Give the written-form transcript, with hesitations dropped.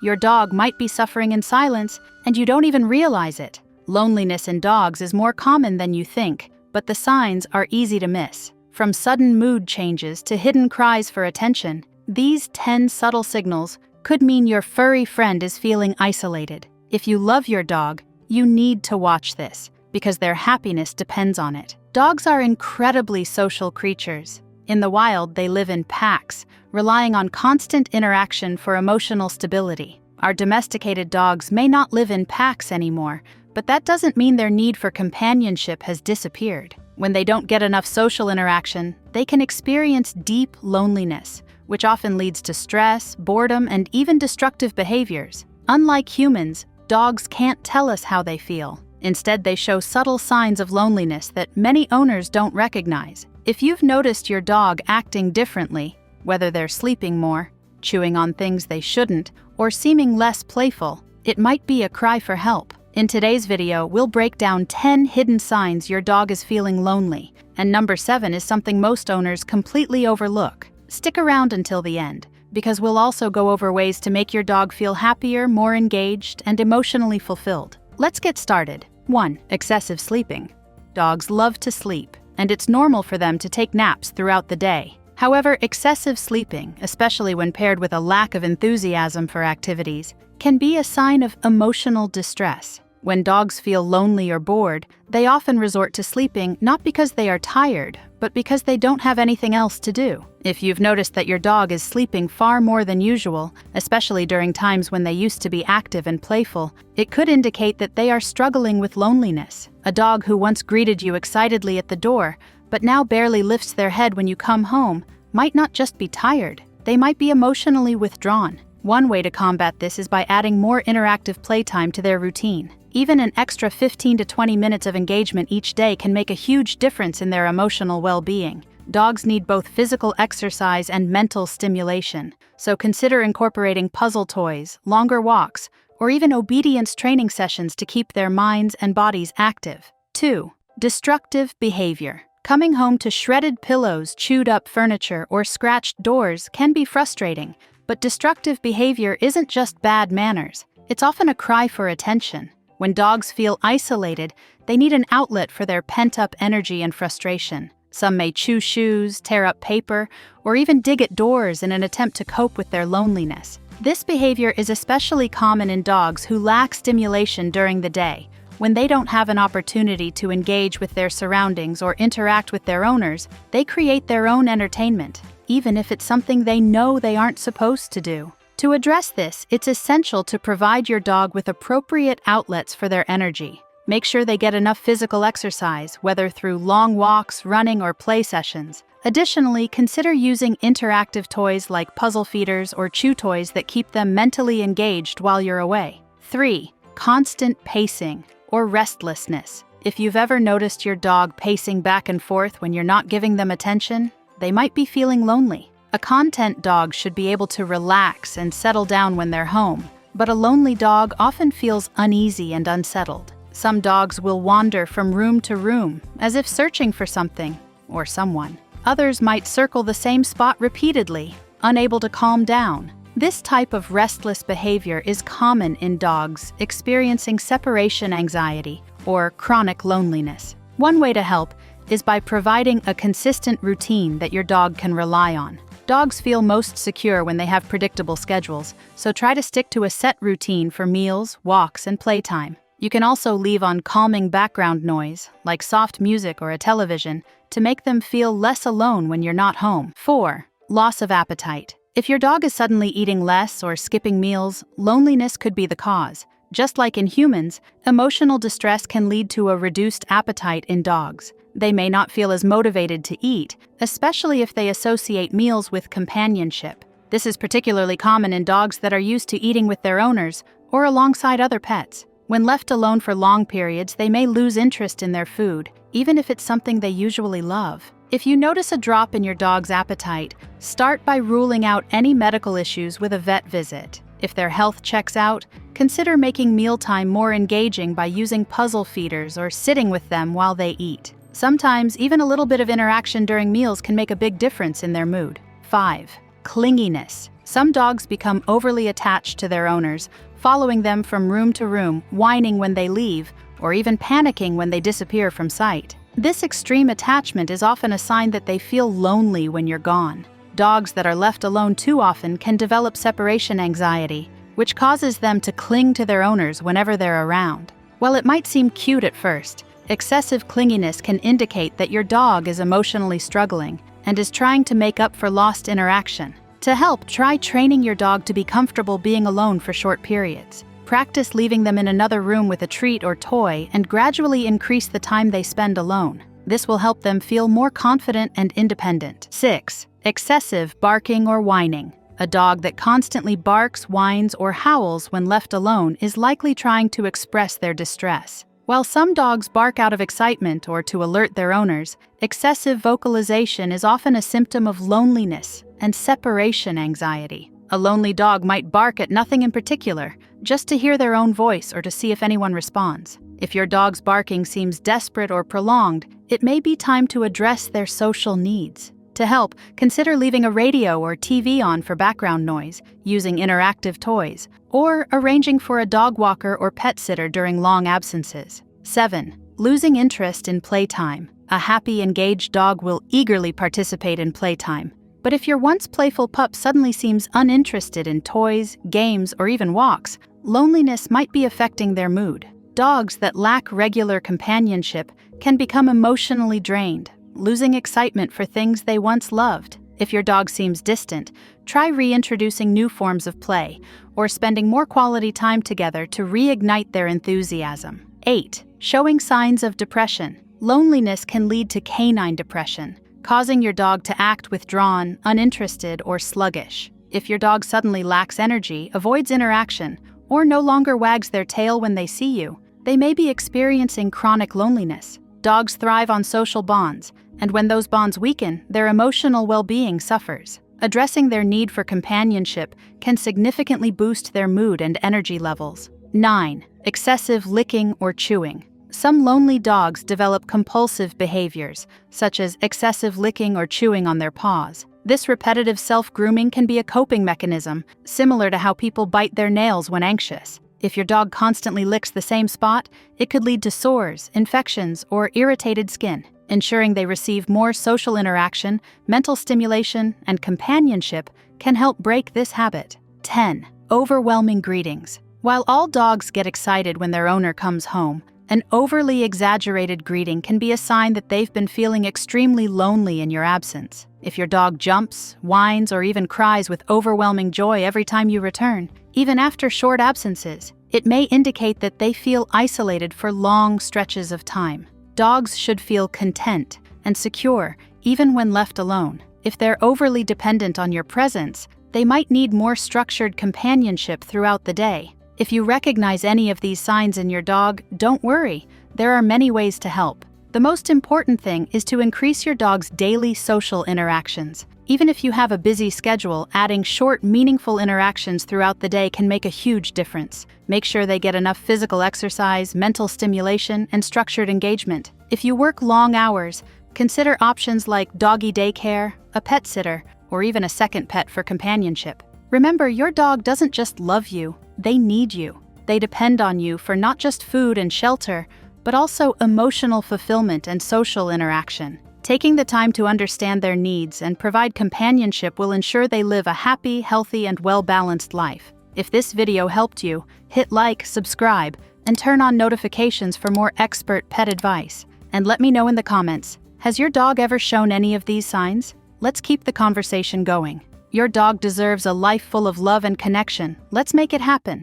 Your dog might be suffering in silence, and you don't even realize it. Loneliness in dogs is more common than you think, but the signs are easy to miss. From sudden mood changes to hidden cries for attention, these 10 subtle signals could mean your furry friend is feeling isolated. If you love your dog, you need to watch this, because their happiness depends on it. Dogs are incredibly social creatures. In the wild, they live in packs, relying on constant interaction for emotional stability. Our domesticated dogs may not live in packs anymore, but that doesn't mean their need for companionship has disappeared. When they don't get enough social interaction, they can experience deep loneliness, which often leads to stress, boredom, and even destructive behaviors. Unlike humans, dogs can't tell us how they feel. Instead, they show subtle signs of loneliness that many owners don't recognize. If you've noticed your dog acting differently, whether they're sleeping more, chewing on things they shouldn't, or seeming less playful, it might be a cry for help. In today's video, we'll break down 10 hidden signs your dog is feeling lonely, and number 7 is something most owners completely overlook. Stick around until the end, because we'll also go over ways to make your dog feel happier, more engaged, and emotionally fulfilled. Let's get started. 1. Excessive sleeping. Dogs love to sleep, and it's normal for them to take naps throughout the day. However, excessive sleeping, especially when paired with a lack of enthusiasm for activities, can be a sign of emotional distress. When dogs feel lonely or bored, they often resort to sleeping not because they are tired, but because they don't have anything else to do. If you've noticed that your dog is sleeping far more than usual, especially during times when they used to be active and playful, it could indicate that they are struggling with loneliness. A dog who once greeted you excitedly at the door, but now barely lifts their head when you come home, might not just be tired, they might be emotionally withdrawn. One way to combat this is by adding more interactive playtime to their routine. Even an extra 15 to 20 minutes of engagement each day can make a huge difference in their emotional well-being. Dogs need both physical exercise and mental stimulation, so consider incorporating puzzle toys, longer walks, or even obedience training sessions to keep their minds and bodies active. 2. Destructive behavior. Coming home to shredded pillows, chewed up furniture, or scratched doors can be frustrating, but destructive behavior isn't just bad manners. It's often a cry for attention. When dogs feel isolated, they need an outlet for their pent-up energy and frustration. Some may chew shoes, tear up paper, or even dig at doors in an attempt to cope with their loneliness. This behavior is especially common in dogs who lack stimulation during the day. When they don't have an opportunity to engage with their surroundings or interact with their owners, they create their own entertainment, even if it's something they know they aren't supposed to do. To address this, it's essential to provide your dog with appropriate outlets for their energy. Make sure they get enough physical exercise, whether through long walks, running, or play sessions. Additionally, consider using interactive toys like puzzle feeders or chew toys that keep them mentally engaged while you're away. 3. Constant pacing or restlessness. If you've ever noticed your dog pacing back and forth when you're not giving them attention, they might be feeling lonely. A content dog should be able to relax and settle down when they're home, but a lonely dog often feels uneasy and unsettled. Some dogs will wander from room to room, as if searching for something or someone. Others might circle the same spot repeatedly, unable to calm down. This type of restless behavior is common in dogs experiencing separation anxiety or chronic loneliness. One way to help is by providing a consistent routine that your dog can rely on. Dogs feel most secure when they have predictable schedules, so try to stick to a set routine for meals, walks, and playtime. You can also leave on calming background noise, like soft music or a television, to make them feel less alone when you're not home. 4. Loss of appetite. If your dog is suddenly eating less or skipping meals, loneliness could be the cause. Just like in humans, emotional distress can lead to a reduced appetite in dogs. They may not feel as motivated to eat, especially if they associate meals with companionship. This is particularly common in dogs that are used to eating with their owners or alongside other pets. When left alone for long periods, they may lose interest in their food, even if it's something they usually love. If you notice a drop in your dog's appetite, start by ruling out any medical issues with a vet visit. If their health checks out, consider making mealtime more engaging by using puzzle feeders or sitting with them while they eat. Sometimes, even a little bit of interaction during meals can make a big difference in their mood. 5. Clinginess. Some dogs become overly attached to their owners, following them from room to room, whining when they leave, or even panicking when they disappear from sight. This extreme attachment is often a sign that they feel lonely when you're gone. Dogs that are left alone too often can develop separation anxiety, which causes them to cling to their owners whenever they're around. While it might seem cute at first, excessive clinginess can indicate that your dog is emotionally struggling and is trying to make up for lost interaction. To help, try training your dog to be comfortable being alone for short periods. Practice leaving them in another room with a treat or toy and gradually increase the time they spend alone. This will help them feel more confident and independent. 6. Excessive barking or whining. A dog that constantly barks, whines, or howls when left alone is likely trying to express their distress. While some dogs bark out of excitement or to alert their owners, excessive vocalization is often a symptom of loneliness and separation anxiety. A lonely dog might bark at nothing in particular, just to hear their own voice or to see if anyone responds. If your dog's barking seems desperate or prolonged, it may be time to address their social needs. To help, consider leaving a radio or TV on for background noise, using interactive toys, or arranging for a dog walker or pet sitter during long absences. 7. Losing interest in playtime. A happy, engaged dog will eagerly participate in playtime. But if your once playful pup suddenly seems uninterested in toys, games, or even walks, loneliness might be affecting their mood. Dogs that lack regular companionship can become emotionally drained, losing excitement for things they once loved. If your dog seems distant, try reintroducing new forms of play or spending more quality time together to reignite their enthusiasm. 8. Showing signs of depression. Loneliness can lead to canine depression, causing your dog to act withdrawn, uninterested, or sluggish. If your dog suddenly lacks energy, avoids interaction, or no longer wags their tail when they see you, they may be experiencing chronic loneliness. Dogs thrive on social bonds, and when those bonds weaken, their emotional well-being suffers. Addressing their need for companionship can significantly boost their mood and energy levels. 9. Excessive licking or chewing. Some lonely dogs develop compulsive behaviors, such as excessive licking or chewing on their paws. This repetitive self-grooming can be a coping mechanism, similar to how people bite their nails when anxious. If your dog constantly licks the same spot, it could lead to sores, infections, or irritated skin. Ensuring they receive more social interaction, mental stimulation, and companionship can help break this habit. 10. Overwhelming greetings. While all dogs get excited when their owner comes home, an overly exaggerated greeting can be a sign that they've been feeling extremely lonely in your absence. If your dog jumps, whines, or even cries with overwhelming joy every time you return, even after short absences, it may indicate that they feel isolated for long stretches of time. Dogs should feel content and secure even when left alone. If they're overly dependent on your presence, they might need more structured companionship throughout the day. If you recognize any of these signs in your dog, don't worry. There are many ways to help. The most important thing is to increase your dog's daily social interactions. Even if you have a busy schedule, adding short, meaningful interactions throughout the day can make a huge difference. Make sure they get enough physical exercise, mental stimulation, and structured engagement. If you work long hours, consider options like doggy daycare, a pet sitter, or even a second pet for companionship. Remember, your dog doesn't just love you, they need you. They depend on you for not just food and shelter, but also emotional fulfillment and social interaction. Taking the time to understand their needs and provide companionship will ensure they live a happy, healthy, and well-balanced life. If this video helped you, hit like, subscribe, and turn on notifications for more expert pet advice. And let me know in the comments, has your dog ever shown any of these signs? Let's keep the conversation going. Your dog deserves a life full of love and connection. Let's make it happen.